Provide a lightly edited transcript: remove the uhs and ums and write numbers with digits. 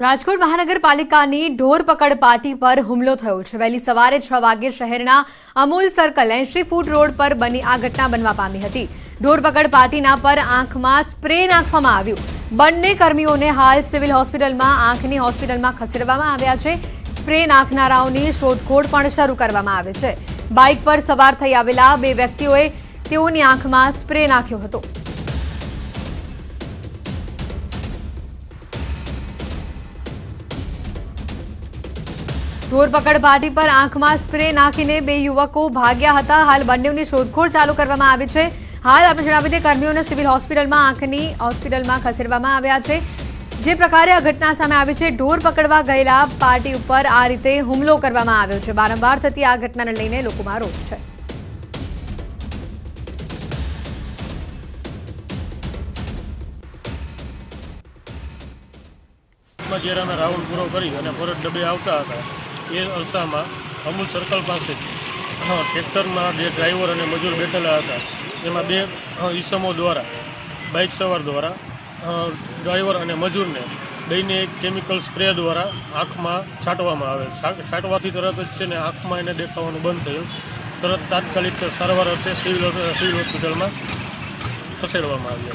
રાજકોટ મહાનગરપાલિકાની ઢોર પકડ પાર્ટી પર હુમલો થયો છે। વહેલી સવારે 6 વાગે શહેરના અમૂલ સર્કલ 80 ફૂટ રોડ પર બની આ ઘટના બનવા પામી હતી। ઢોર પકડ પાર્ટીના પર આંખમાં સ્પ્રે નાખવામાં આવ્યું। બંને કર્મીઓને હાલ સિવિલ હોસ્પિટલમાં આંખની હોસ્પિટલમાં ખસેડવામાં આવ્યા છે। સ્પ્રે નાખનારાઓની શોધખોળ પણ શરૂ કરવામાં આવી છે। બાઇક પર સવાર થઈ આવેલા બે વ્યક્તિઓએ તેઓની આંખમાં સ્પ્રે નાખ્યો હતો। ઢોર પકડ પાર્ટી પર આંખમાં સ્પ્રે નાખીને બે યુવકો ભાગ્યા હતા। હાલ બંનેની શોધખોળ ચાલુ કરવામાં આવી છે। હાલ આપણે જણાવી દઈએ કર્મીઓને સિવિલ હોસ્પિટલમાં આંખની હોસ્પિટલમાં ખસેડવામાં આવ્યા છે। જે પ્રકારે આ ઘટના સામે આવી છે, ઢોર પકડવા ગયેલા પાર્ટી ઉપર આ રીતે હુમલો કરવામાં આવ્યો છે। વારંવાર થતી આ ઘટનાને લઈને લોકોમાં રોષ છે। રાઉન્ડ પૂરો કરી અને પરત ડબે આવતા હતા એ અરસામાં અમૂલ સર્કલ પાસે ટ્રેક્ટરમાં બે ડ્રાઈવર અને મજૂર બેઠેલા હતા। એમાં બે ઈસમો દ્વારા બાઇક સવાર દ્વારા ડ્રાઈવર અને મજૂરને બેયને એક કેમિકલ સ્પ્રે દ્વારા આંખમાં છાંટવામાં આવે। છાંટવાથી તરત જ છે ને આંખમાં એને દેખાવાનું બંધ થયું। તરત તાત્કાલિક સારવાર અર્થે સિવિલ હોસ્પિટલમાં ખસેડવામાં આવ્યા।